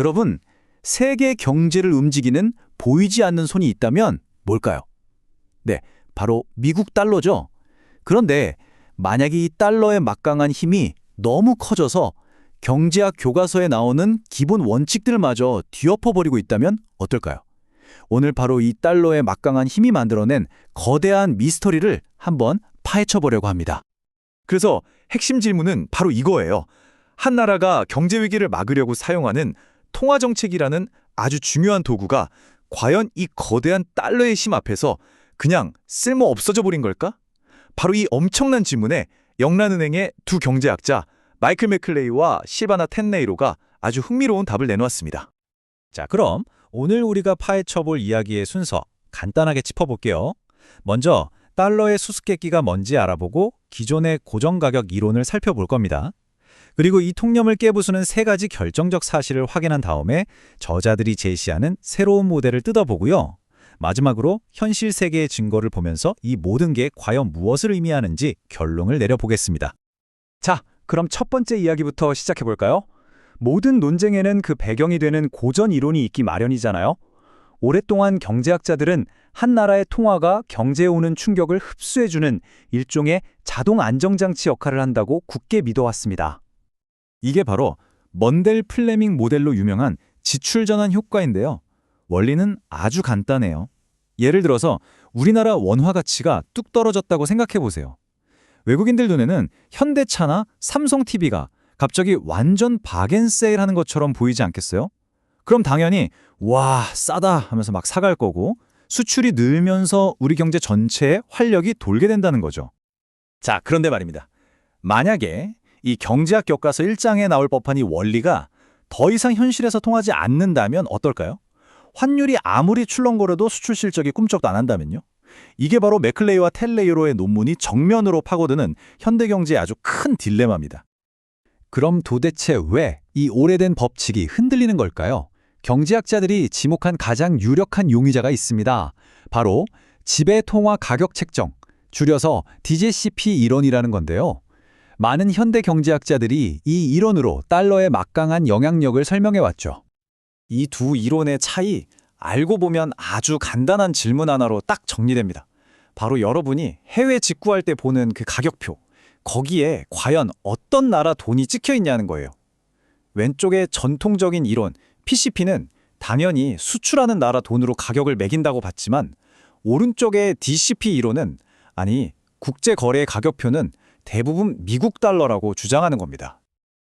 여러분, 세계 경제를 움직이는 보이지 않는 손이 있다면 뭘까요? 네, 바로 미국 달러죠. 그런데 만약에 이 달러의 막강한 힘이 너무 커져서 경제학 교과서에 나오는 기본 원칙들마저 뒤엎어버리고 있다면 어떨까요? 오늘 바로 이 달러의 막강한 힘이 만들어낸 거대한 미스터리를 한번 파헤쳐보려고 합니다. 그래서 핵심 질문은 바로 이거예요. 한 나라가 경제 위기를 막으려고 사용하는 통화정책이라는 아주 중요한 도구가 과연 이 거대한 달러의 힘 앞에서 그냥 쓸모 없어져 버린 걸까? 바로 이 엄청난 질문에 영란은행의 두 경제학자 마이클 매클레이와 실바나 텐네이로가 아주 흥미로운 답을 내놓았습니다. 자, 그럼 오늘 우리가 파헤쳐볼 이야기의 순서 간단하게 짚어볼게요. 먼저 달러의 수수께끼가 뭔지 알아보고 기존의 고정가격 이론을 살펴볼 겁니다. 그리고 이 통념을 깨부수는 세 가지 결정적 사실을 확인한 다음에 저자들이 제시하는 새로운 모델을 뜯어보고요. 마지막으로 현실 세계의 증거를 보면서 이 모든 게 과연 무엇을 의미하는지 결론을 내려보겠습니다. 자, 그럼 첫 번째 이야기부터 시작해볼까요? 모든 논쟁에는 그 배경이 되는 고전 이론이 있기 마련이잖아요. 오랫동안 경제학자들은 한 나라의 통화가 경제에 오는 충격을 흡수해주는 일종의 자동 안정장치 역할을 한다고 굳게 믿어왔습니다. 이게 바로 먼델 플레밍 모델로 유명한 지출전환 효과인데요. 원리는 아주 간단해요. 예를 들어서 우리나라 원화 가치가 뚝 떨어졌다고 생각해보세요. 외국인들 눈에는 현대차나 삼성 TV가 갑자기 완전 바겐세일하는 것처럼 보이지 않겠어요? 그럼 당연히 와, 싸다 하면서 막 사갈 거고 수출이 늘면서 우리 경제 전체에 활력이 돌게 된다는 거죠. 자, 그런데 말입니다. 만약에 이 경제학 교과서 1장에 나올 법한 이 원리가 더 이상 현실에서 통하지 않는다면 어떨까요? 환율이 아무리 출렁거려도 수출 실적이 꿈쩍도 안 한다면요? 이게 바로 매클레이와 텔레이로의 논문이 정면으로 파고드는 현대 경제의 아주 큰 딜레마입니다. 그럼 도대체 왜 이 오래된 법칙이 흔들리는 걸까요? 경제학자들이 지목한 가장 유력한 용의자가 있습니다. 바로 지배통화 가격 책정, 줄여서 DJCP 이론이라는 건데요. 많은 현대 경제학자들이 이 이론으로 달러의 막강한 영향력을 설명해왔죠. 이 두 이론의 차이, 알고 보면 아주 간단한 질문 하나로 딱 정리됩니다. 바로 여러분이 해외 직구할 때 보는 그 가격표, 거기에 과연 어떤 나라 돈이 찍혀 있냐는 거예요. 왼쪽의 전통적인 이론, PCP는 당연히 수출하는 나라 돈으로 가격을 매긴다고 봤지만 오른쪽의 DCP 이론은 아니, 국제거래 가격표는 대부분 미국 달러라고 주장하는 겁니다.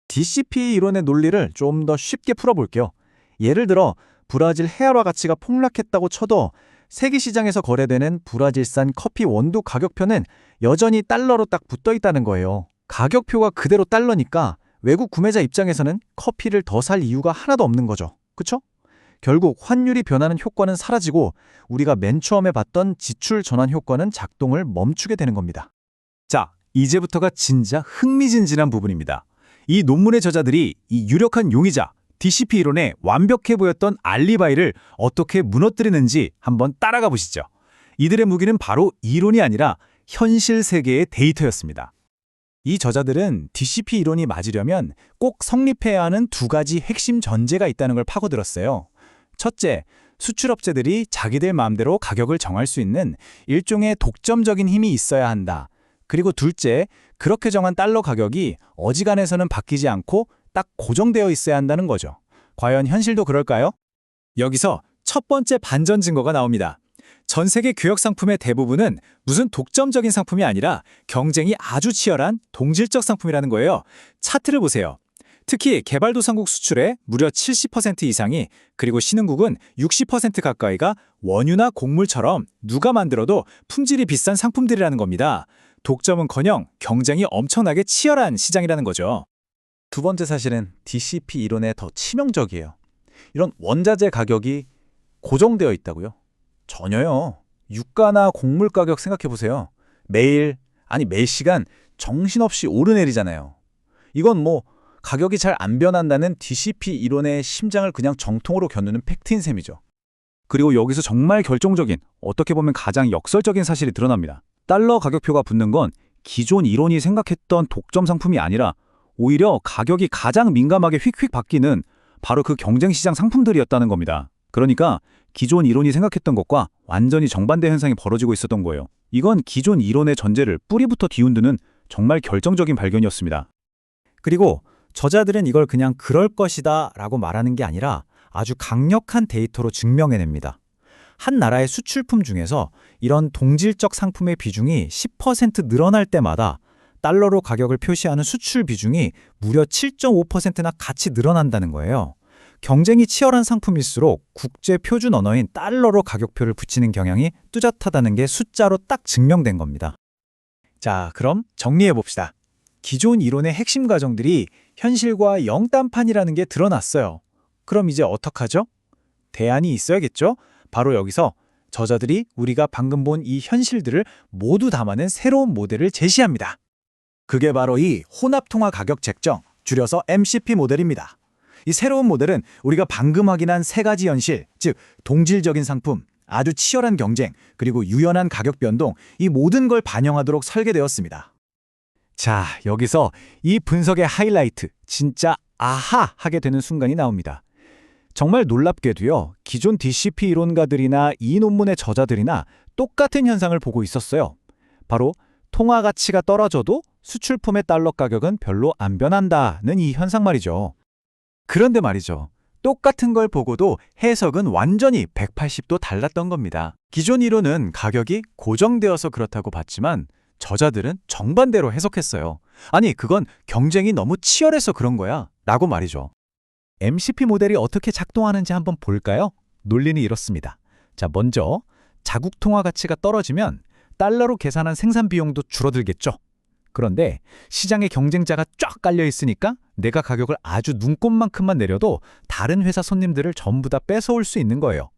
DCP 이론의 논리를 좀 더 쉽게 풀어볼게요. 예를 들어 브라질 헤아라 가치가 폭락했다고 쳐도 세계 시장에서 거래되는 브라질산 커피 원두 가격표는 여전히 달러로 딱 붙어 있다는 거예요. 가격표가 그대로 달러니까 외국 구매자 입장에서는 커피를 더 살 이유가 하나도 없는 거죠. 그쵸? 결국 환율이 변하는 효과는 사라지고 우리가 맨 처음에 봤던 지출 전환 효과는 작동을 멈추게 되는 겁니다. 자, 이제부터가 진짜 흥미진진한 부분입니다. 이 논문의 저자들이 이 유력한 용의자, DCP 이론에 완벽해 보였던 알리바이를 어떻게 무너뜨리는지 한번 따라가 보시죠. 이들의 무기는 바로 이론이 아니라 현실 세계의 데이터였습니다. 이 저자들은 DCP 이론이 맞으려면 꼭 성립해야 하는 두 가지 핵심 전제가 있다는 걸 파고들었어요. 첫째, 수출업체들이 자기들 마음대로 가격을 정할 수 있는 일종의 독점적인 힘이 있어야 한다. 그리고 둘째, 그렇게 정한 달러 가격이 어지간해서는 바뀌지 않고 딱 고정되어 있어야 한다는 거죠. 과연 현실도 그럴까요? 여기서 첫 번째 반전 증거가 나옵니다. 전 세계 교역 상품의 대부분은 무슨 독점적인 상품이 아니라 경쟁이 아주 치열한 동질적 상품이라는 거예요. 차트를 보세요. 특히 개발도상국 수출의 무려 70% 이상이, 그리고 신흥국은 60% 가까이가 원유나 곡물처럼 누가 만들어도 품질이 비싼 상품들이라는 겁니다. 독점은커녕 경쟁이 엄청나게 치열한 시장이라는 거죠. 두 번째 사실은 DCP 이론에 더 치명적이에요. 이런 원자재 가격이 고정되어 있다고요? 전혀요. 유가나 곡물 가격 생각해보세요. 매일, 아니 매 시간 정신없이 오르내리잖아요. 이건 뭐 가격이 잘 안 변한다는 DCP 이론의 심장을 그냥 정통으로 겨누는 팩트인 셈이죠. 그리고 여기서 정말 결정적인, 어떻게 보면 가장 역설적인 사실이 드러납니다. 달러 가격표가 붙는 건 기존 이론이 생각했던 독점 상품이 아니라 오히려 가격이 가장 민감하게 휙휙 바뀌는 바로 그 경쟁시장 상품들이었다는 겁니다. 그러니까 기존 이론이 생각했던 것과 완전히 정반대 현상이 벌어지고 있었던 거예요. 이건 기존 이론의 전제를 뿌리부터 뒤흔드는 정말 결정적인 발견이었습니다. 그리고 저자들은 이걸 그냥 그럴 것이다 라고 말하는 게 아니라 아주 강력한 데이터로 증명해냅니다. 한 나라의 수출품 중에서 이런 동질적 상품의 비중이 10% 늘어날 때마다 달러로 가격을 표시하는 수출 비중이 무려 7.5%나 같이 늘어난다는 거예요. 경쟁이 치열한 상품일수록 국제 표준 언어인 달러로 가격표를 붙이는 경향이 뚜렷하다는 게 숫자로 딱 증명된 겁니다. 자, 그럼 정리해 봅시다. 기존 이론의 핵심 과정들이 현실과 영딴판이라는 게 드러났어요. 그럼 이제 어떡하죠? 대안이 있어야겠죠? 바로 여기서 저자들이 우리가 방금 본 이 현실들을 모두 담아낸 새로운 모델을 제시합니다. 그게 바로 이 혼합통화 가격 책정, 줄여서 MCP 모델입니다. 이 새로운 모델은 우리가 방금 확인한 세 가지 현실, 즉 동질적인 상품, 아주 치열한 경쟁, 그리고 유연한 가격 변동, 이 모든 걸 반영하도록 설계되었습니다. 자, 여기서 이 분석의 하이라이트, 진짜 아하 하게 되는 순간이 나옵니다. 정말 놀랍게도요, 기존 DCP 이론가들이나 이 논문의 저자들이나 똑같은 현상을 보고 있었어요. 바로 통화 가치가 떨어져도 수출품의 달러 가격은 별로 안 변한다는 이 현상 말이죠. 그런데 말이죠. 똑같은 걸 보고도 해석은 완전히 180도 달랐던 겁니다. 기존 이론은 가격이 고정되어서 그렇다고 봤지만 저자들은 정반대로 해석했어요. 아니, 그건 경쟁이 너무 치열해서 그런 거야 라고 말이죠. MCP 모델이 어떻게 작동하는지 한번 볼까요? 논리는 이렇습니다. 자, 먼저 자국 통화 가치가 떨어지면 달러로 계산한 생산 비용도 줄어들겠죠. 그런데 시장에 경쟁자가 쫙 깔려 있으니까 내가 가격을 아주 눈꼽만큼만 내려도 다른 회사 손님들을 전부 다 뺏어올 수 있는 거예요.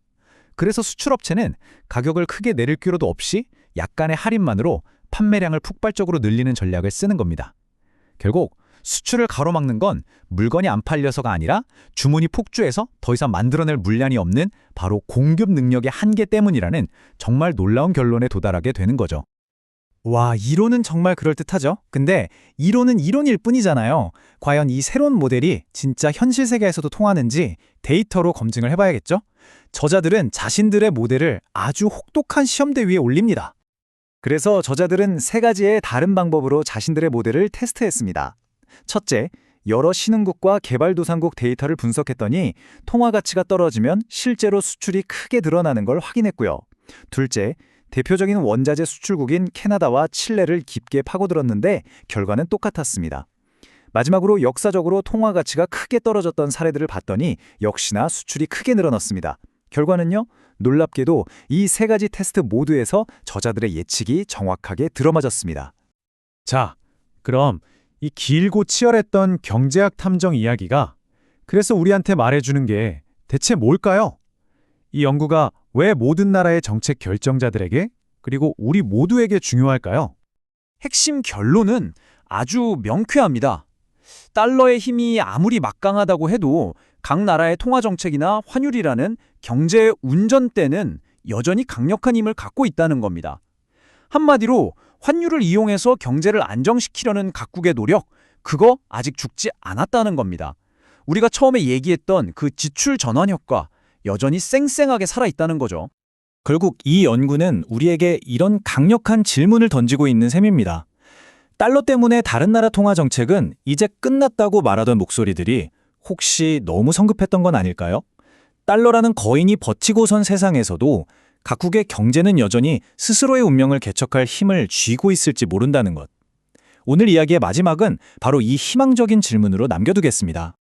그래서 수출업체는 가격을 크게 내릴 필요도 없이 약간의 할인만으로 판매량을 폭발적으로 늘리는 전략을 쓰는 겁니다. 결국 수출을 가로막는 건 물건이 안 팔려서가 아니라 주문이 폭주해서 더 이상 만들어낼 물량이 없는 바로 공급 능력의 한계 때문이라는 정말 놀라운 결론에 도달하게 되는 거죠. 와, 이론은 정말 그럴듯하죠. 근데 이론은 이론일 뿐이잖아요. 과연 이 새로운 모델이 진짜 현실 세계에서도 통하는지 데이터로 검증을 해봐야겠죠? 저자들은 자신들의 모델을 아주 혹독한 시험대 위에 올립니다. 그래서 저자들은 세 가지의 다른 방법으로 자신들의 모델을 테스트했습니다. 첫째, 여러 신흥국과 개발도상국 데이터를 분석했더니 통화 가치가 떨어지면 실제로 수출이 크게 늘어나는 걸 확인했고요. 둘째, 대표적인 원자재 수출국인 캐나다와 칠레를 깊게 파고들었는데 결과는 똑같았습니다. 마지막으로 역사적으로 통화 가치가 크게 떨어졌던 사례들을 봤더니 역시나 수출이 크게 늘어났습니다. 결과는요, 놀랍게도 이 세 가지 테스트 모두에서 저자들의 예측이 정확하게 들어맞았습니다. 자, 그럼 이 길고 치열했던 경제학 탐정 이야기가 그래서 우리한테 말해주는 게 대체 뭘까요? 이 연구가 왜 모든 나라의 정책 결정자들에게 그리고 우리 모두에게 중요할까요? 핵심 결론은 아주 명쾌합니다. 달러의 힘이 아무리 막강하다고 해도 각 나라의 통화 정책이나 환율이라는 경제 운전대는 여전히 강력한 힘을 갖고 있다는 겁니다. 한마디로 환율을 이용해서 경제를 안정시키려는 각국의 노력, 그거 아직 죽지 않았다는 겁니다. 우리가 처음에 얘기했던 그 지출 전환 효과, 여전히 쌩쌩하게 살아있다는 거죠. 결국 이 연구는 우리에게 이런 강력한 질문을 던지고 있는 셈입니다. 달러 때문에 다른 나라 통화 정책은 이제 끝났다고 말하던 목소리들이 혹시 너무 성급했던 건 아닐까요? 달러라는 거인이 버티고 선 세상에서도 각국의 경제는 여전히 스스로의 운명을 개척할 힘을 쥐고 있을지 모른다는 것. 오늘 이야기의 마지막은 바로 이 희망적인 질문으로 남겨두겠습니다.